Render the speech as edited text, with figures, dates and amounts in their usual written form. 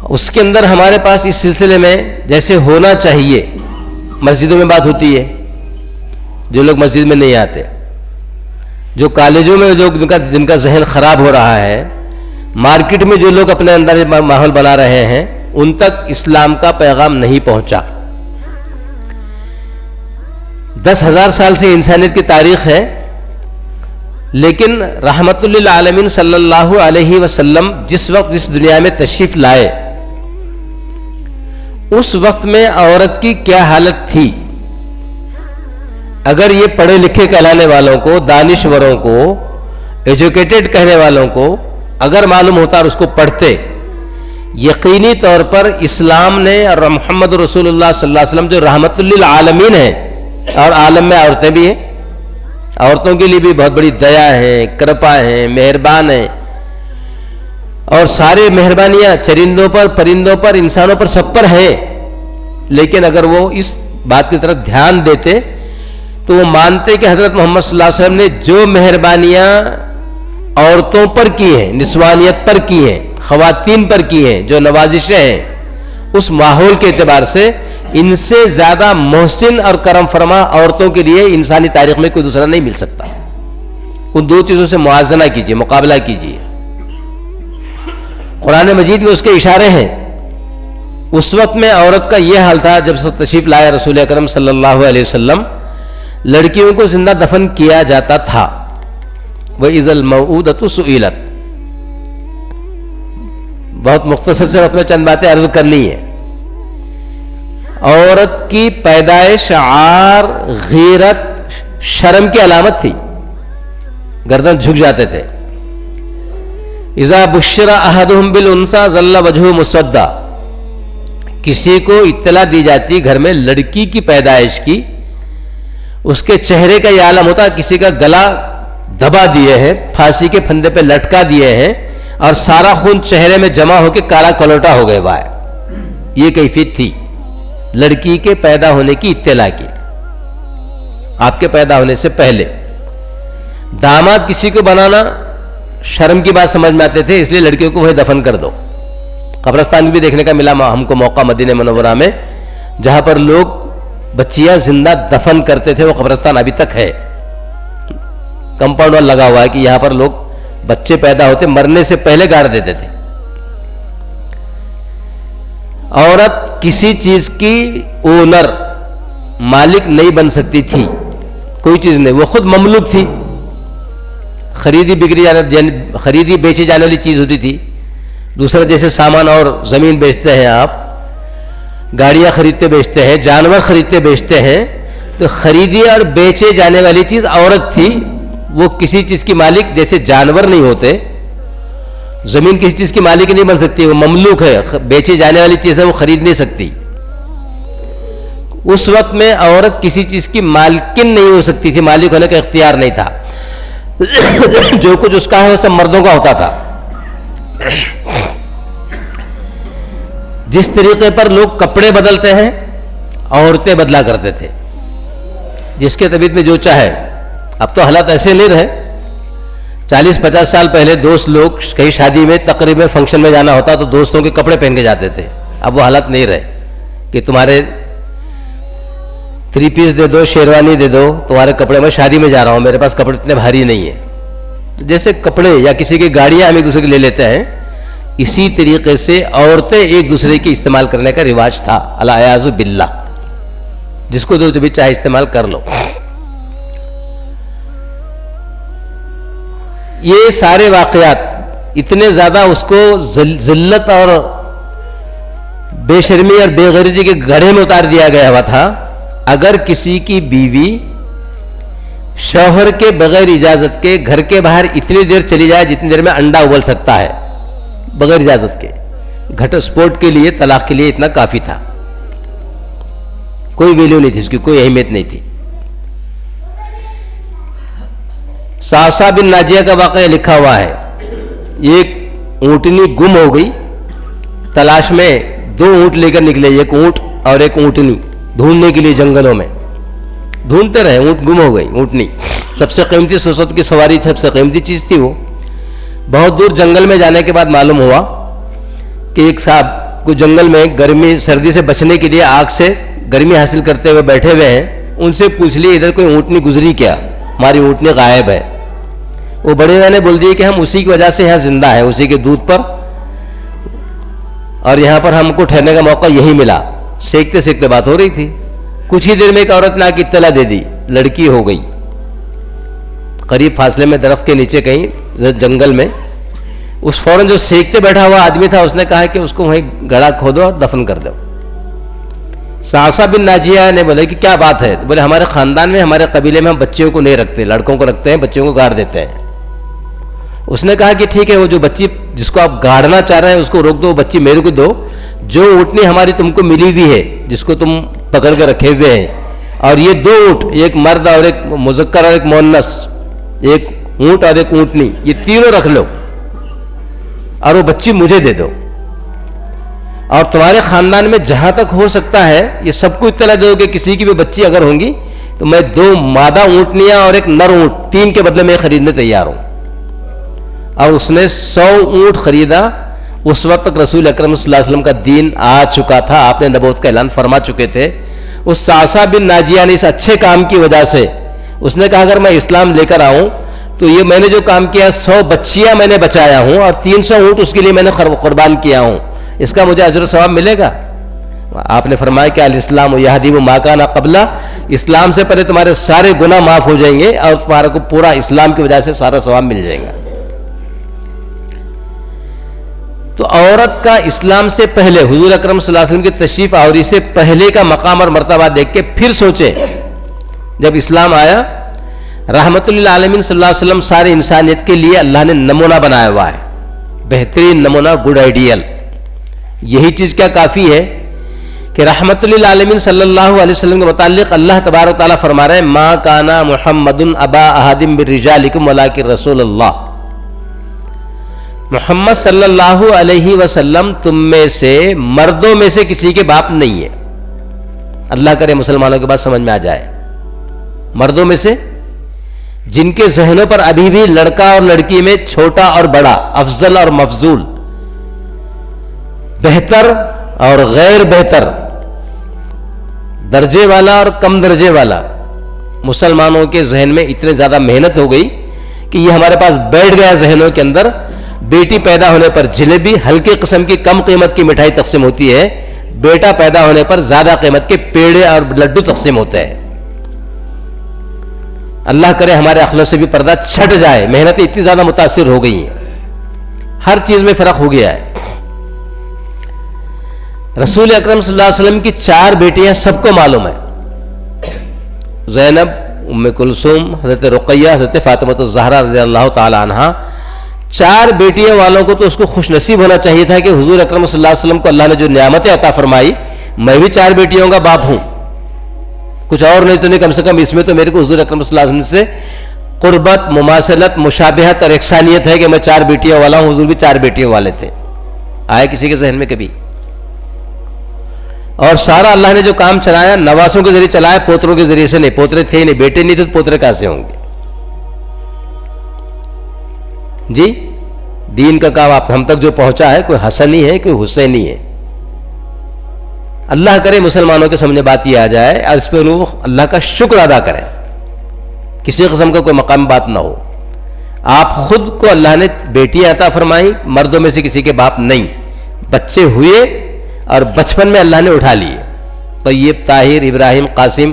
اس کے اندر ہمارے پاس اس سلسلے میں جیسے ہونا چاہیے، مسجدوں میں بات ہوتی ہے، جو لوگ مسجد میں نہیں آتے، جو کالجوں میں لوگ جن کا ذہن خراب ہو رہا ہے، مارکیٹ میں جو لوگ اپنے اندر ماحول بنا رہے ہیں، ان تک اسلام کا پیغام نہیں پہنچا۔ 10,000 سال سے انسانیت کی تاریخ ہے، لیکن رحمت للعالمین صلی اللہ علیہ وسلم جس وقت اس دنیا میں تشریف لائے، اس وقت میں عورت کی کیا حالت تھی؟ اگر یہ پڑھے لکھے کہلانے والوں کو، دانشوروں کو، ایجوکیٹڈ کہنے والوں کو اگر معلوم ہوتا اور اس کو پڑھتے، یقینی طور پر اسلام نے اور محمد رسول اللہ صلی اللہ علیہ وسلم جو رحمت للعالمین ہے، اور عالم میں عورتیں بھی ہیں، عورتوں کے لیے بھی بہت بڑی دیا ہے، کرپا ہے، مہربان ہے، اور سارے مہربانیاں چرندوں پر، پرندوں پر، انسانوں پر، سب پر ہیں، لیکن اگر وہ اس بات کی طرف دھیان دیتے تو وہ مانتے کہ حضرت محمد صلی اللہ علیہ وسلم نے جو مہربانیاں عورتوں پر کی ہیں، نسوانیت پر کی ہیں، خواتین پر کی ہیں، جو نوازشیں ہیں، اس ماحول کے اعتبار سے ان سے زیادہ محسن اور کرم فرما عورتوں کے لیے انسانی تاریخ میں کوئی دوسرا نہیں مل سکتا۔ ان دو چیزوں سے موازنہ کیجئے، مقابلہ کیجئے۔ قرآن مجید میں اس کے اشارے ہیں۔ اس وقت میں عورت کا یہ حال تھا جب تشریف لائے رسول اکرم صلی اللہ علیہ وسلم، لڑکیوں کو زندہ دفن کیا جاتا تھا۔ وَإِذَا الْمَوْءُودَةُ سُئِلَتْ۔ بہت مختصر سے اپنے چند باتیں عرض کرنی ہے۔ عورت کی پیدائش عار، غیرت، شرم کی علامت تھی، گردن جھک جاتے تھے۔ اذا بشر احدهم بالانثى ظل وجهه مسودا، کسی کو اطلاع دی جاتی گھر میں لڑکی کی پیدائش کی، اس کے چہرے کا یہ عالم ہوتا کسی کا گلا دبا دیے ہیں، پھانسی کے پھندے پہ لٹکا دیے ہیں، اور سارا خون چہرے میں جمع ہو کے کالا کلوٹا ہو گئے ہوا ہے۔ یہ کیفیت تھی لڑکی کے پیدا ہونے کی اطلاع کی، آپ کے پیدا ہونے سے پہلے۔ داماد کسی کو بنانا شرم کی بات سمجھ میں آتے تھے، اس لیے لڑکیوں کو وہیں دفن کر دو۔ قبرستان بھی دیکھنے کا ملا ہم کو موقع مدینہ منورہ میں، جہاں پر لوگ بچیاں زندہ دفن کرتے تھے، وہ قبرستان ابھی تک ہے، کمپاؤنڈ وال لگا ہوا ہے کہ یہاں پر لوگ بچے پیدا ہوتے مرنے سے پہلے گاڑ دیتے تھے۔ عورت کسی چیز کی اونر، مالک نہیں بن سکتی تھی، کوئی چیز نہیں، وہ خود مملوک تھی، خریدی بیچی جانے والی چیز ہوتی تھی۔ دوسرا جیسے سامان اور زمین بیچتے ہیں، آپ گاڑیاں خریدتے بیچتے ہیں، جانور خریدتے بیچتے ہیں، تو خریدی اور بیچے جانے والی چیز عورت تھی۔ وہ کسی چیز کی مالک، جیسے جانور نہیں ہوتے، زمین کسی چیز کی مالک نہیں بن سکتی، وہ مملوک ہے، بیچی جانے والی چیز ہے، وہ خرید نہیں سکتی۔ اس وقت میں عورت کسی چیز کی مالکن نہیں ہو سکتی تھی، مالک ہونے کا اختیار نہیں تھا۔ جو کچھ اس کا ہے وہ سب مردوں کا ہوتا تھا۔ جس طریقے پر لوگ کپڑے بدلتے ہیں، عورتیں بدلا کرتے تھے، جس کے طبیعت میں جو چاہے۔ اب تو حالات ایسے نہیں رہے۔ 40-50 سال پہلے دوست لوگ کہیں شادی میں، تقریب میں، فنکشن میں جانا ہوتا تو دوستوں کے کپڑے پہن کے جاتے تھے۔ اب وہ حالات نہیں رہے کہ تمہارے 3 پیس دے دو، شیروانی دے دو، تمہارے کپڑے، میں شادی میں جا رہا ہوں، میرے پاس کپڑے اتنے بھاری نہیں ہیں۔ جیسے کپڑے یا کسی کی گاڑیاں ہم ایک دوسرے کے لے لیتے ہیں، اسی طریقے سے عورتیں ایک دوسرے کی استعمال کرنے کا رواج تھا، الاعوذ باللہ۔ جس کو جو بھی چاہے استعمال کر لو۔ یہ سارے واقعات اتنے زیادہ اس کو ذلت اور بے شرمی اور بے غیرتی کے گڑھے میں اتار دیا گیا ہوا تھا۔ اگر کسی کی بیوی شوہر کے بغیر اجازت کے گھر کے باہر اتنی دیر چلی جائے جتنی دیر میں انڈا ابل سکتا ہے، بغیر اجازت کے، گھٹ سپورٹ کے لیے، طلاق کے لیے اتنا کافی تھا، کوئی ویلیو نہیں تھی، اس کی کوئی اہمیت نہیں تھی۔ ساسا بن ناجیہ کا واقعہ لکھا ہوا ہے۔ ایک اونٹنی گم ہو گئی، تلاش میں 2 اونٹ لے کر نکلے، ایک اونٹ اور ایک اونٹنی، ڈھونڈنے کے لیے جنگلوں میں ڈھونڈتے رہے، اونٹ گم ہو گئی۔ اونٹنی سب سے قیمتی سوسد کی سواری، سب سے قیمتی چیز تھی وہ۔ بہت دور جنگل میں جانے کے بعد معلوم ہوا کہ ایک صاحب کوئی جنگل میں گرمی سردی سے بچنے کے لیے آگ سے گرمی حاصل کرتے ہوئے بیٹھے ہوئے ہیں، ان سے پوچھ لیے ادھر کوئی اونٹنی گزری کیا؟ ہماری اونٹنی غائب ہے۔ وہ بڑے بھائی نے بول دیے کہ ہم اسی کی وجہ سے یہاں زندہ ہے، اسی کے دودھ پر، اور یہاں پر ہم کو ٹھہرنے کا موقع یہی ملا۔ سیکتے سیکتے بات ہو رہی تھی، کچھ ہی دیر میں ایک عورت نے آ کے اطلاع دے دی، لڑکی ہو گئی قریب فاصلے میں درخت کے نیچے کہیں جنگل میں۔ اس فوراً جو سیکتے بیٹھا ہوا آدمی تھا اس نے کہا کہ اس کو وہیں گڑھا کھودو اور دفن کر دو۔ سعصع بن ناجیہ نے بولے کہ کیا بات ہے؟ بولے ہمارے خاندان میں، ہمارے قبیلے میں ہم بچیوں کو نہیں رکھتے، لڑکوں کو رکھتے ہیں، بچیوں کو گاڑ دیتے ہیں۔ اس نے کہا کہ ٹھیک ہے، وہ جو بچی جس کو آپ گاڑنا چاہ رہے ہیں اس کو روک دو، وہ بچی میرے کو دو، جو اونٹنی ہماری تم کو ملی ہوئی ہے جس کو تم پکڑ کے رکھے ہوئے ہیں، اور یہ دو اونٹ، ایک مرد اور ایک مذکر اور ایک مؤنث، ایک اونٹ اور ایک اونٹنی، یہ تینوں رکھ لو اور وہ بچی مجھے دے دو، اور تمہارے خاندان میں جہاں تک ہو سکتا ہے یہ سب کو اطلاع دو کہ کسی کی بھی بچی اگر ہوں گی تو میں 2 مادہ اونٹنیاں اور ایک نر اونٹ 3 کے بدلے میں خریدنے تیار ہوں۔ اور اس نے 100 اونٹ خریدا۔ اس وقت تک رسول اکرم صلی اللہ علیہ وسلم کا دین آ چکا تھا، آپ نے نبوت کا اعلان فرما چکے تھے۔ اس سعصع بن ناجیہ نے اس اچھے کام کی وجہ سے اس نے کہا اگر میں اسلام لے کر آؤں تو یہ میں نے جو کام کیا 100 بچیاں میں نے بچایا ہوں اور 300 اونٹ اس کے لیے میں نے قربان کیا ہوں، اس کا مجھے اجر و ثواب ملے گا۔ آپ نے فرمایا کہ الاسلام یہدی ما کان قبلہ، اسلام سے پہلے تمہارے سارے گناہ معاف ہو جائیں گے اور تمہارے کو پورا اسلام کی وجہ سے سارا ثواب مل جائے گا۔ تو عورت کا اسلام سے پہلے، حضور اکرم صلی اللہ علیہ وسلم کی تشریف آوری سے پہلے کا مقام اور مرتبہ دیکھ کے پھر سوچیں، جب اسلام آیا رحمت للعالمین صلی اللہ علیہ وسلم سارے انسانیت کے لیے اللہ نے نمونہ بنایا ہوا ہے، بہترین نمونہ، گڈ آئیڈیل۔ یہی چیز کیا کافی ہے کہ رحمت للعالمین صلی اللہ علیہ وسلم کے متعلق اللہ تبارک تعالیٰ فرما رہے ہیں ما کانا محمد ابا احد من رجالکم ولکن رسول اللہ، محمد صلی اللہ علیہ وسلم تم میں سے مردوں میں سے کسی کے باپ نہیں ہے۔ اللہ کرے مسلمانوں کے بات سمجھ میں آ جائے، مردوں میں سے جن کے ذہنوں پر ابھی بھی لڑکا اور لڑکی میں چھوٹا اور بڑا، افضل اور مفضول، بہتر اور غیر بہتر، درجے والا اور کم درجے والا، مسلمانوں کے ذہن میں اتنے زیادہ محنت ہو گئی کہ یہ ہمارے پاس بیٹھ گیا ذہنوں کے اندر، بیٹی پیدا ہونے پر جلیبی ہلکی قسم کی کم قیمت کی مٹھائی تقسیم ہوتی ہے، بیٹا پیدا ہونے پر زیادہ قیمت کے پیڑے اور لڈو تقسیم ہوتے ہیں۔ اللہ کرے ہمارے اخلاق سے بھی پردہ چھٹ جائے، محنتیں اتنی زیادہ متاثر ہو گئی ہیں، ہر چیز میں فرق ہو گیا ہے۔ رسول اکرم صلی اللہ علیہ وسلم کی 4 بیٹیاں سب کو معلوم ہے، زینب، ام کلثوم، حضرت رقیہ، حضرت فاطمہ الزہرا رضی اللہ تعالی عنہا۔ 4 بیٹیوں والوں کو تو اس کو خوش نصیب ہونا چاہیے تھا کہ حضور اکرم صلی اللہ علیہ وسلم کو اللہ نے جو نعمتیں عطا فرمائی، میں بھی 4 بیٹیوں کا باپ ہوں، کچھ اور نہیں تو نہیں، کم سے کم اس میں تو میرے کو حضور اکرم صلی اللہ علیہ وسلم سے قربت، مماثلت، مشابہت اور یکسانیت ہے کہ میں 4 بیٹیوں والا ہوں، حضور بھی 4 بیٹیوں والے تھے۔ آئے کسی کے ذہن میں کبھی؟ اور سارا اللہ نے جو کام چلایا نواسوں کے ذریعے چلایا، پوتروں کے ذریعے سے نہیں، پوترے تھے نہیں، بیٹے نہیں تو پوترے کیسے ہوں گے؟ جی دین کا کام آپ ہم تک جو پہنچا ہے کوئی حسنی ہے، کوئی حسینی ہے۔ اللہ کرے مسلمانوں کے سامنے بات یہ آ جائے اور اس پہ وہ اللہ کا شکر ادا کریں، کسی قسم کا کوئی مقام بات نہ ہو۔ آپ خود کو اللہ نے بیٹیاں عطا فرمائی، مردوں میں سے کسی کے باپ نہیں، بچے ہوئے اور بچپن میں اللہ نے اٹھا لیے، طیب، طاہر، ابراہیم، قاسم،